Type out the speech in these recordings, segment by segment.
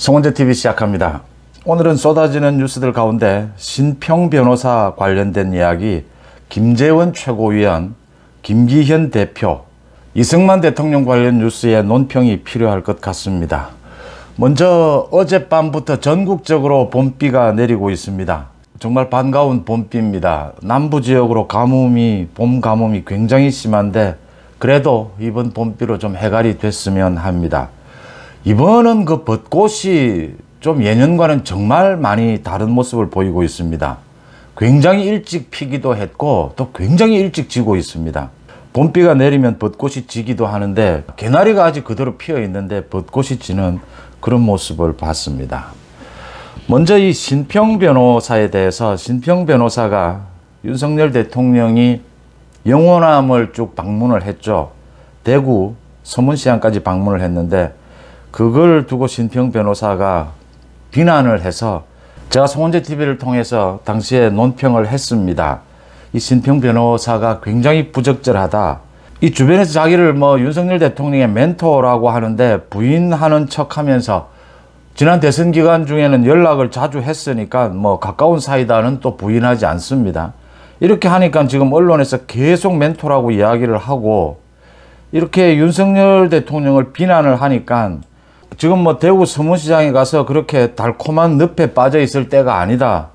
송원재TV 시작합니다. 오늘은 쏟아지는 뉴스들 가운데 신평 변호사 관련된 이야기, 김재원 최고위원, 김기현 대표, 이승만 대통령 관련 뉴스에 논평이 필요할 것 같습니다. 먼저 어젯밤부터 전국적으로 봄비가 내리고 있습니다. 정말 반가운 봄비입니다. 남부 지역으로 봄 가뭄이 굉장히 심한데 그래도 이번 봄비로 좀 해갈이 됐으면 합니다. 이번은 그 벚꽃이 좀 예년과는 정말 많이 다른 모습을 보이고 있습니다. 굉장히 일찍 피기도 했고 또 굉장히 일찍 지고 있습니다. 봄비가 내리면 벚꽃이 지기도 하는데 개나리가 아직 그대로 피어 있는데 벚꽃이 지는 그런 모습을 봤습니다. 먼저 이 신평 변호사에 대해서, 신평 변호사가 윤석열 대통령이 영호남을 쭉 방문을 했죠. 대구 서문시장까지 방문을 했는데 그걸 두고 신평 변호사가 비난을 해서 제가 송원재TV를 통해서 당시에 논평을 했습니다. 이 신평 변호사가 굉장히 부적절하다. 이 주변에서 자기를 윤석열 대통령의 멘토라고 하는데 부인하는 척 하면서 지난 대선 기간 중에는 연락을 자주 했으니까 가까운 사이다는 또 부인하지 않습니다. 이렇게 하니까 지금 언론에서 계속 멘토라고 이야기를 하고 이렇게 윤석열 대통령을 비난을 하니까 지금 대구 서문시장에 가서 그렇게 달콤한 늪에 빠져 있을 때가 아니다.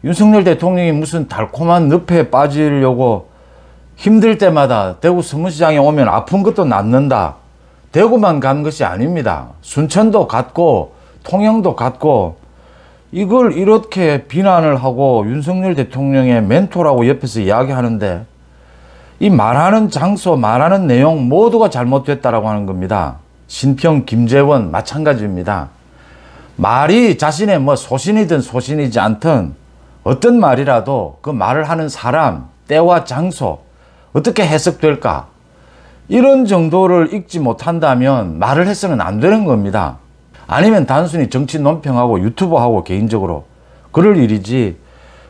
윤석열 대통령이 무슨 달콤한 늪에 빠지려고 힘들 때마다 대구 서문시장에 오면 아픈 것도 낫는다. 대구만 간 것이 아닙니다. 순천도 갔고 통영도 갔고 이걸 이렇게 비난을 하고 윤석열 대통령의 멘토라고 옆에서 이야기하는데 이 말하는 장소, 말하는 내용 모두가 잘못됐다라고 하는 겁니다. 신평, 김재원 마찬가지입니다. 말이 자신의 소신이든 소신이지 않든 어떤 말이라도 그 말을 하는 사람, 때와 장소 어떻게 해석될까? 이런 정도를 읽지 못한다면 말을 해서는 안 되는 겁니다. 아니면 단순히 정치 논평하고 유튜브하고 개인적으로 그럴 일이지.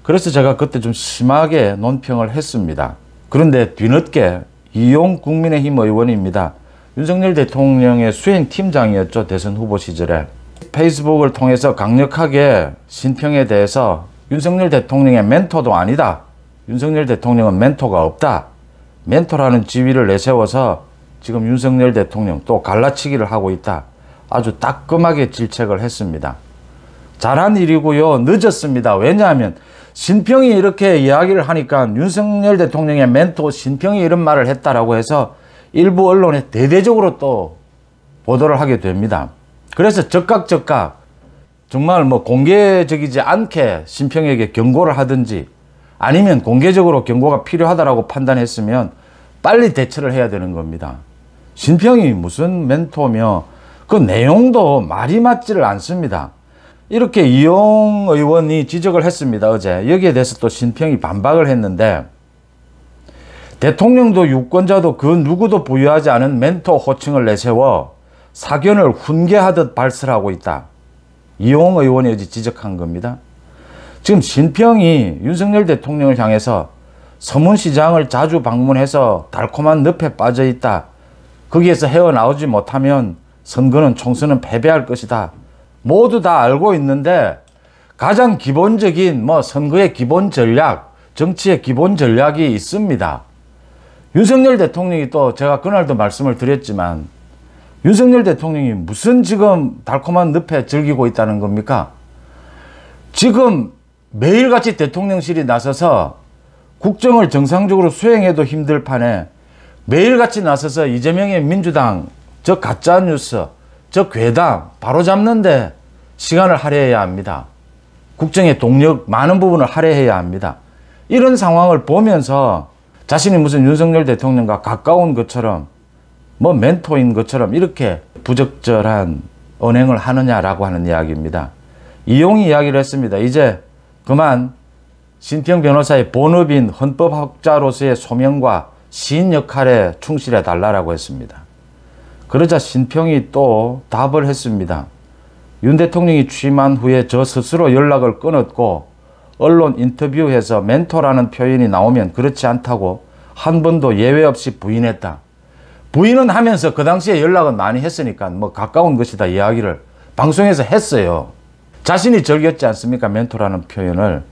그래서 제가 그때 좀 심하게 논평을 했습니다. 그런데 뒤늦게 이용 국민의힘 의원입니다. 윤석열 대통령의 수행팀장이었죠. 대선 후보 시절에. 페이스북을 통해서 강력하게 신평에 대해서 윤석열 대통령의 멘토도 아니다. 윤석열 대통령은 멘토가 없다. 멘토라는 지위를 내세워서 지금 윤석열 대통령 또 갈라치기를 하고 있다. 아주 따끔하게 질책을 했습니다. 잘한 일이고요. 늦었습니다. 왜냐하면 신평이 이렇게 이야기를 하니까 윤석열 대통령의 멘토 신평이 이런 말을 했다라고 해서 일부 언론에 대대적으로 또 보도를 하게 됩니다. 그래서 즉각 정말 공개적이지 않게 신평에게 경고를 하든지 아니면 공개적으로 경고가 필요하다라고 판단했으면 빨리 대처를 해야 되는 겁니다. 신평이 무슨 멘토며 그 내용도 말이 맞지를 않습니다. 이렇게 이용 의원이 지적을 했습니다. 어제 여기에 대해서 또 신평이 반박을 했는데 대통령도 유권자도 그 누구도 부여하지 않은 멘토 호칭을 내세워 사견을 훈계하듯 발설하고 있다. 이용 의원이 어제 지적한 겁니다. 지금 신평이 윤석열 대통령을 향해서 서문시장을 자주 방문해서 달콤한 늪에 빠져 있다. 거기에서 헤어나오지 못하면 선거는 총선은 패배할 것이다. 모두 다 알고 있는데 가장 기본적인 선거의 기본 전략, 정치의 기본 전략이 있습니다. 윤석열 대통령이 또 제가 그날도 말씀을 드렸지만 윤석열 대통령이 무슨 지금 달콤한 늪에 즐기고 있다는 겁니까? 지금 매일같이 대통령실이 나서서 국정을 정상적으로 수행해도 힘들 판에 매일같이 나서서 이재명의 민주당 저 가짜뉴스, 저 괴담 바로잡는데 시간을 할애해야 합니다. 국정의 동력 많은 부분을 할애해야 합니다. 이런 상황을 보면서 자신이 무슨 윤석열 대통령과 가까운 것처럼 멘토인 것처럼 이렇게 부적절한 언행을 하느냐라고 하는 이야기입니다. 이용이 이야기를 했습니다. 이제 그만 신평 변호사의 본업인 헌법학자로서의 소명과 시인 역할에 충실해 달라고 했습니다. 그러자 신평이 또 답을 했습니다. 윤 대통령이 취임한 후에 저 스스로 연락을 끊었고 언론 인터뷰에서 멘토라는 표현이 나오면 그렇지 않다고 한 번도 예외 없이 부인했다. 부인은 하면서 그 당시에 연락은 많이 했으니까 가까운 것이다 이야기를 방송에서 했어요. 자신이 즐겼지 않습니까? 멘토라는 표현을.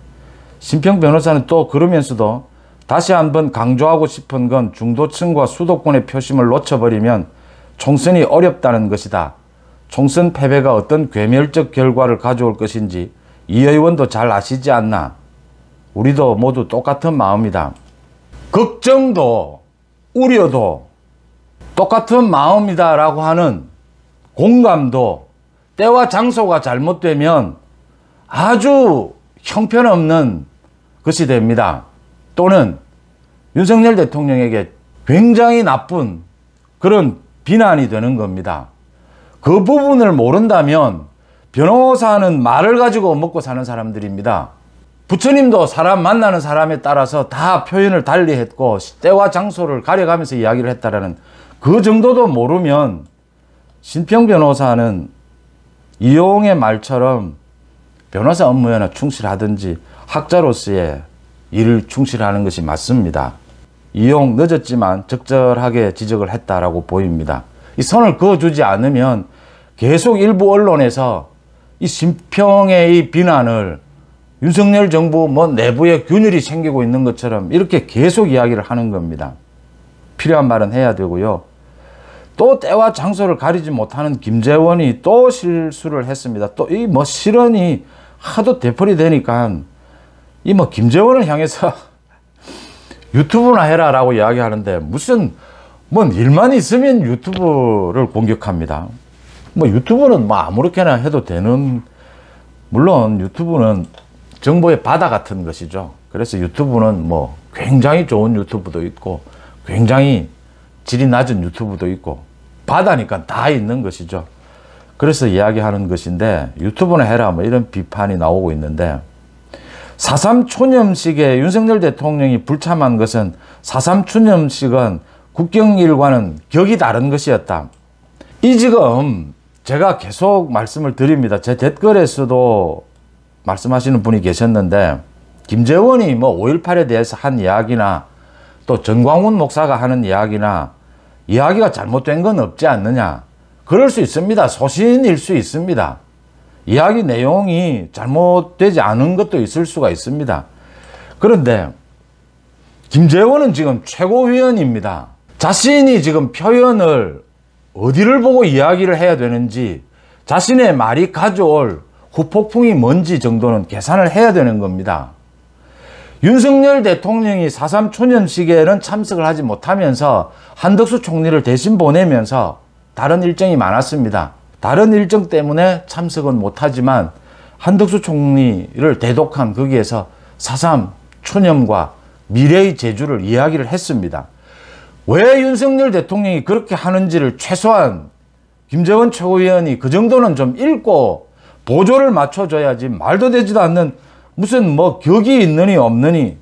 심평 변호사는 또 그러면서도 다시 한번 강조하고 싶은 건 중도층과 수도권의 표심을 놓쳐버리면 총선이 어렵다는 것이다. 총선 패배가 어떤 괴멸적 결과를 가져올 것인지 이 의원도 잘 아시지 않나. 우리도 모두 똑같은 마음이다. 걱정도 우려도 똑같은 마음이다 라고 하는 공감도 때와 장소가 잘못되면 아주 형편없는 것이 됩니다. 또는 윤석열 대통령에게 굉장히 나쁜 그런 비난이 되는 겁니다. 그 부분을 모른다면 변호사는 말을 가지고 먹고 사는 사람들입니다. 부처님도 사람 만나는 사람에 따라서 다 표현을 달리 했고 때와 장소를 가려가면서 이야기를 했다라는 그 정도도 모르면 신평 변호사는 이용의 말처럼 변호사 업무에나 충실하든지 학자로서의 일을 충실하는 것이 맞습니다. 이용 늦었지만 적절하게 지적을 했다라고 보입니다. 이 선을 그어주지 않으면 계속 일부 언론에서 이 신평의 이 비난을 윤석열 정부 뭐 내부에 균열이 생기고 있는 것처럼 이렇게 계속 이야기를 하는 겁니다. 필요한 말은 해야 되고요. 또 때와 장소를 가리지 못하는 김재원이 또 실수를 했습니다. 또 이 뭐 실언이 하도 되풀이 되니까 이 뭐 김재원을 향해서 유튜브나 해라라고 이야기하는데 무슨 뭐 일만 있으면 유튜브를 공격합니다. 뭐 유튜브는 뭐 아무렇게나 해도 되는, 물론 유튜브는 정보의 바다 같은 것이죠. 그래서 유튜브는 뭐 굉장히 좋은 유튜브도 있고 굉장히 질이 낮은 유튜브도 있고 바다니까 다 있는 것이죠. 그래서 이야기하는 것인데 유튜브나 해라 뭐 이런 비판이 나오고 있는데 4.3 초념식에 윤석열 대통령이 불참한 것은 4.3 초념식은 국경일과는 격이 다른 것이었다. 이 지금 제가 계속 말씀을 드립니다. 제 댓글에서도 말씀하시는 분이 계셨는데 김재원이 뭐 5.18에 대해서 한 이야기나 또 전광훈 목사가 하는 이야기나 이야기가 잘못된 건 없지 않느냐. 그럴 수 있습니다. 소신일 수 있습니다. 이야기 내용이 잘못되지 않은 것도 있을 수가 있습니다. 그런데 김재원은 지금 최고위원입니다. 자신이 지금 표현을 어디를 보고 이야기를 해야 되는지 자신의 말이 가져올 후폭풍이 뭔지 정도는 계산을 해야 되는 겁니다. 윤석열 대통령이 4.3 초년식에는 참석을 하지 못하면서 한덕수 총리를 대신 보내면서 다른 일정이 많았습니다. 다른 일정 때문에 참석은 못하지만 한덕수 총리를 대독한 거기에서 4.3 초념과 미래의 제주를 이야기를 했습니다. 왜 윤석열 대통령이 그렇게 하는지를 최소한 김재원 최고위원이 그 정도는 좀 읽고 보조를 맞춰줘야지 말도 되지도 않는 무슨 뭐 격이 있느니 없느니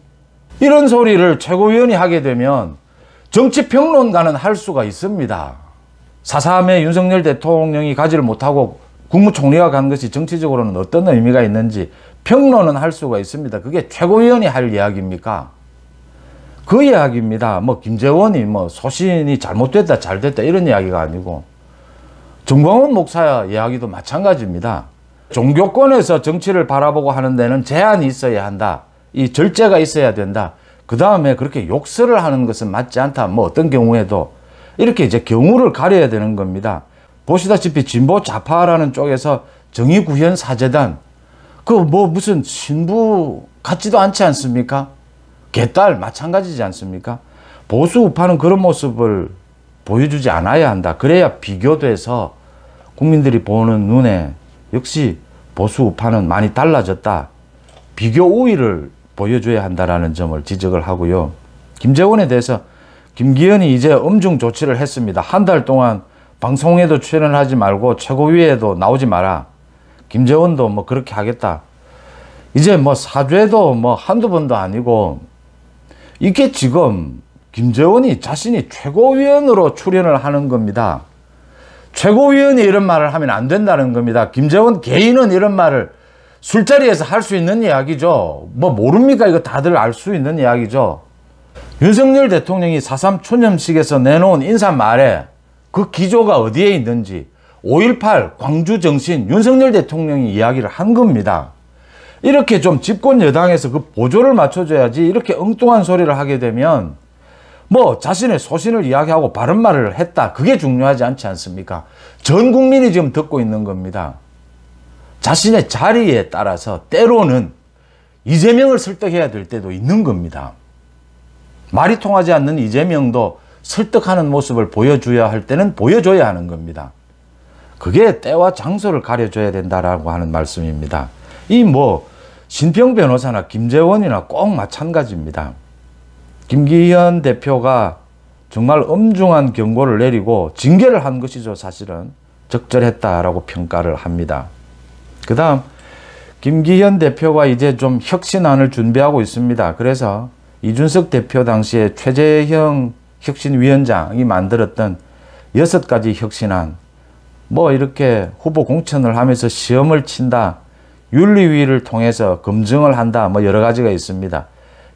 이런 소리를 최고위원이 하게 되면 정치평론가는 할 수가 있습니다. 4.3에 윤석열 대통령이 가지를 못하고 국무총리가 간 것이 정치적으로는 어떤 의미가 있는지 평론은 할 수가 있습니다. 그게 최고위원이 할 이야기입니까? 그 이야기입니다. 뭐 김재원이 뭐 소신이 잘못됐다 잘됐다 이런 이야기가 아니고 전광훈 목사 이야기도 마찬가지입니다. 종교권에서 정치를 바라보고 하는 데는 제한이 있어야 한다. 이 절제가 있어야 된다. 그 다음에 그렇게 욕설을 하는 것은 맞지 않다. 뭐 어떤 경우에도 이렇게 이제 경우를 가려야 되는 겁니다. 보시다시피 진보 좌파라는 쪽에서 정의구현사재단 그 뭐 무슨 신부 같지도 않지 않습니까? 개딸 마찬가지지 않습니까? 보수 우파는 그런 모습을 보여주지 않아야 한다. 그래야 비교돼서 국민들이 보는 눈에 역시 보수 우파는 많이 달라졌다. 비교 우위를 보여줘야 한다라는 점을 지적을 하고요. 김재원에 대해서 김기현이 이제 엄중 조치를 했습니다. 한 달 동안 방송에도 출연을 하지 말고 최고위에도 나오지 마라. 김재원도 뭐 그렇게 하겠다. 이제 뭐 사죄도 뭐 한두 번도 아니고 이게 지금 김재원이 자신이 최고위원으로 출연을 하는 겁니다. 최고위원이 이런 말을 하면 안 된다는 겁니다. 김재원 개인은 이런 말을 술자리에서 할 수 있는 이야기죠. 뭐 모릅니까? 이거 다들 알 수 있는 이야기죠. 윤석열 대통령이 4.3 초념식에서 내놓은 인사말에 그 기조가 어디에 있는지 5.18 광주 정신 윤석열 대통령이 이야기를 한 겁니다. 이렇게 좀 집권 여당에서 그 보조를 맞춰줘야지 이렇게 엉뚱한 소리를 하게 되면 뭐 자신의 소신을 이야기하고 바른 말을 했다. 그게 중요하지 않지 않습니까? 전 국민이 지금 듣고 있는 겁니다. 자신의 자리에 따라서 때로는 이재명을 설득해야 될 때도 있는 겁니다. 말이 통하지 않는 이재명도 설득하는 모습을 보여줘야 할 때는 보여줘야 하는 겁니다. 그게 때와 장소를 가려줘야 된다라고 하는 말씀입니다. 이 뭐 신평 변호사나 김재원이나 꼭 마찬가지입니다. 김기현 대표가 정말 엄중한 경고를 내리고 징계를 한 것이죠. 사실은 적절했다라고 평가를 합니다. 그 다음 김기현 대표가 이제 좀 혁신안을 준비하고 있습니다. 그래서 이준석 대표 당시에 최재형 혁신위원장이 만들었던 6가지 혁신안, 뭐 이렇게 후보 공천을 하면서 시험을 친다, 윤리위를 통해서 검증을 한다, 뭐 여러 가지가 있습니다.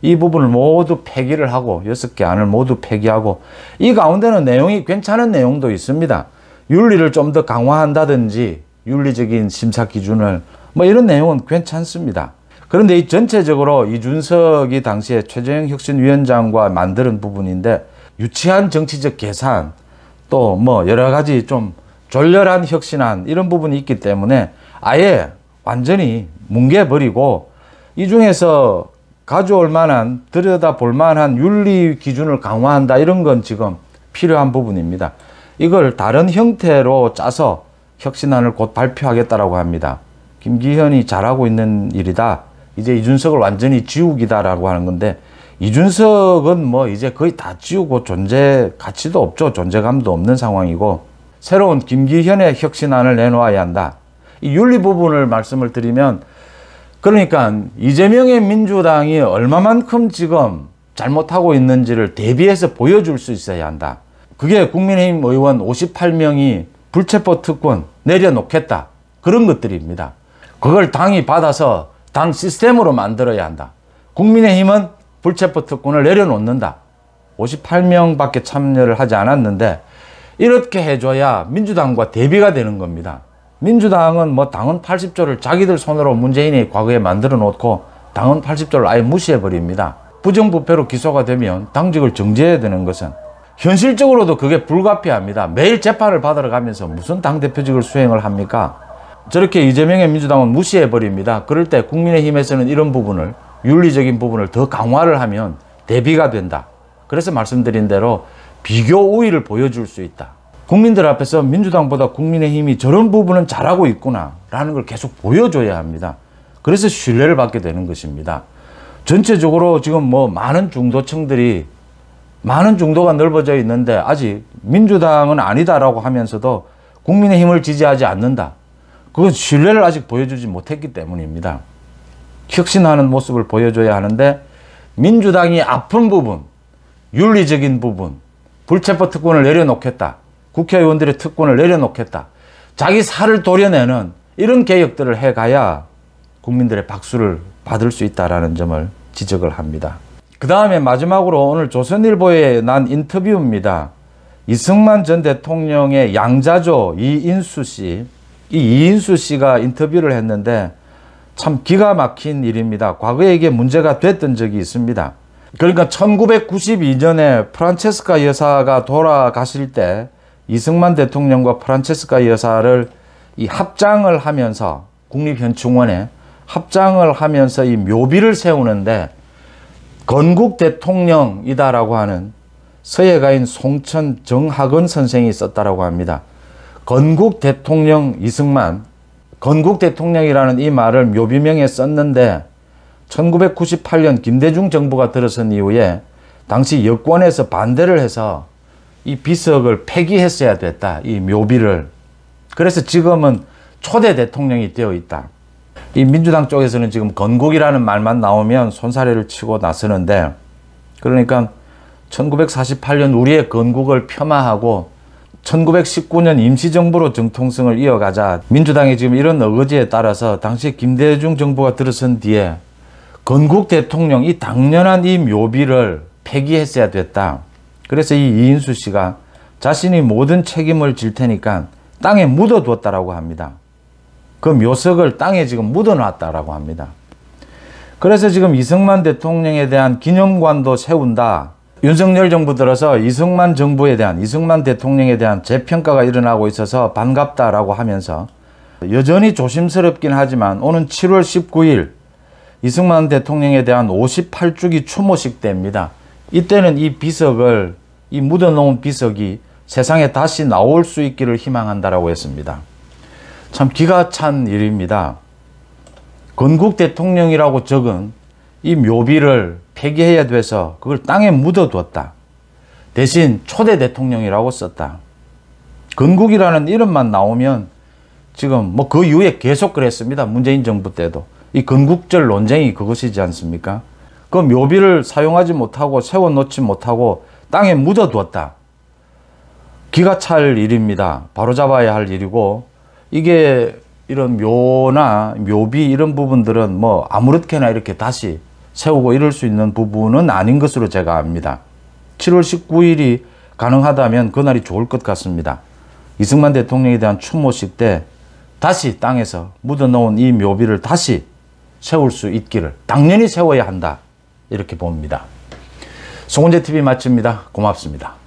이 부분을 모두 폐기를 하고 6개 안을 모두 폐기하고, 이 가운데는 내용이 괜찮은 내용도 있습니다. 윤리를 좀 더 강화한다든지 윤리적인 심사 기준을 뭐 이런 내용은 괜찮습니다. 그런데 이 전체적으로 이준석이 당시에 최재형 혁신위원장과 만드는 부분인데 유치한 정치적 계산, 또 뭐 여러 가지 좀 졸렬한 혁신안 이런 부분이 있기 때문에 아예 완전히 뭉개버리고 이 중에서 가져올 만한, 들여다볼 만한 윤리 기준을 강화한다, 이런 건 지금 필요한 부분입니다. 이걸 다른 형태로 짜서 혁신안을 곧 발표하겠다라고 합니다. 김기현이 잘하고 있는 일이다. 이제 이준석을 완전히 지우기다라고 하는 건데, 이준석은 뭐 이제 거의 다 지우고 존재 가치도 없죠. 존재감도 없는 상황이고, 새로운 김기현의 혁신안을 내놓아야 한다. 이 윤리 부분을 말씀을 드리면, 그러니까 이재명의 민주당이 얼마만큼 지금 잘못하고 있는지를 대비해서 보여줄 수 있어야 한다. 그게 국민의힘 의원 58명이 불체포 특권 내려놓겠다, 그런 것들입니다. 그걸 당이 받아서 당 시스템으로 만들어야 한다. 국민의힘은 불체포 특권을 내려놓는다. 58명밖에 참여를 하지 않았는데 이렇게 해줘야 민주당과 대비가 되는 겁니다. 민주당은 뭐 당헌 80조를 자기들 손으로 문재인이 과거에 만들어 놓고 당헌 80조를 아예 무시해버립니다. 부정부패로 기소가 되면 당직을 정지해야 되는 것은 현실적으로도 그게 불가피합니다. 매일 재판을 받으러 가면서 무슨 당대표직을 수행을 합니까? 저렇게 이재명의 민주당은 무시해버립니다. 그럴 때 국민의힘에서는 이런 부분을, 윤리적인 부분을 더 강화를 하면 대비가 된다. 그래서 말씀드린 대로 비교 우위를 보여줄 수 있다. 국민들 앞에서 민주당보다 국민의힘이 저런 부분은 잘하고 있구나 라는 걸 계속 보여줘야 합니다. 그래서 신뢰를 받게 되는 것입니다. 전체적으로 지금 뭐 많은 중도층들이, 많은 중도가 넓어져 있는데 아직 민주당은 아니다라고 하면서도 국민의힘을 지지하지 않는다. 그건 신뢰를 아직 보여주지 못했기 때문입니다. 혁신하는 모습을 보여줘야 하는데 민주당이 아픈 부분, 윤리적인 부분, 불체포 특권을 내려놓겠다, 국회의원들의 특권을 내려놓겠다, 자기 살을 도려내는 이런 개혁들을 해가야 국민들의 박수를 받을 수 있다는 점을 지적을 합니다. 그 다음에 마지막으로 오늘 조선일보에 난 인터뷰입니다. 이승만 전 대통령의 양자조 이인수 씨, 이 이인수 씨가 인터뷰를 했는데 참 기가 막힌 일입니다. 과거에 이게 문제가 됐던 적이 있습니다. 그러니까 1992년에 프란체스카 여사가 돌아가실 때 이승만 대통령과 프란체스카 여사를 이 합장을 하면서 국립현충원에 합장을 하면서 이 묘비를 세우는데 건국 대통령이다라고 하는 서예가인 송천 정학은 선생이 썼다라고 합니다. 건국 대통령 이승만, 건국 대통령이라는 이 말을 묘비명에 썼는데 1998년 김대중 정부가 들어선 이후에 당시 여권에서 반대를 해서 이 비석을 폐기했어야 됐다, 이 묘비를. 그래서 지금은 초대 대통령이 되어 있다. 이 민주당 쪽에서는 지금 건국이라는 말만 나오면 손사래를 치고 나서는데, 그러니까 1948년 우리의 건국을 폄하하고 1919년 임시정부로 정통성을 이어가자, 민주당이 지금 이런 어거지에 따라서 당시 김대중 정부가 들어선 뒤에 건국 대통령, 이 당연한 이 묘비를 폐기했어야 됐다. 그래서 이 이인수 씨가 자신이 모든 책임을 질 테니까 땅에 묻어두었다라고 합니다. 그 묘석을 땅에 지금 묻어놨다라고 합니다. 그래서 지금 이승만 대통령에 대한 기념관도 세운다. 윤석열 정부 들어서 이승만 정부에 대한, 이승만 대통령에 대한 재평가가 일어나고 있어서 반갑다라고 하면서 여전히 조심스럽긴 하지만 오는 7월 19일 이승만 대통령에 대한 58주기 추모식 때입니다. 이때는 이 비석을, 이 묻어놓은 비석이 세상에 다시 나올 수 있기를 희망한다라고 했습니다. 참 기가 찬 일입니다. 건국 대통령이라고 적은 이 묘비를 폐기해야 돼서 그걸 땅에 묻어두었다. 대신 초대 대통령이라고 썼다. 건국이라는 이름만 나오면 지금 뭐 그 이후에 계속 그랬습니다. 문재인 정부 때도. 이 건국절 논쟁이 그것이지 않습니까? 그 묘비를 사용하지 못하고 세워놓지 못하고 땅에 묻어두었다. 기가 찰 일입니다. 바로잡아야 할 일이고, 이게 이런 묘나 묘비 이런 부분들은 뭐 아무렇게나 이렇게 다시 세우고 이럴 수 있는 부분은 아닌 것으로 제가 압니다. 7월 19일이 가능하다면 그날이 좋을 것 같습니다. 이승만 대통령에 대한 추모식 때 다시 땅에서 묻어놓은 이 묘비를 다시 세울 수 있기를 당연히 세워야 한다. 이렇게 봅니다. 송은재TV 마칩니다. 고맙습니다.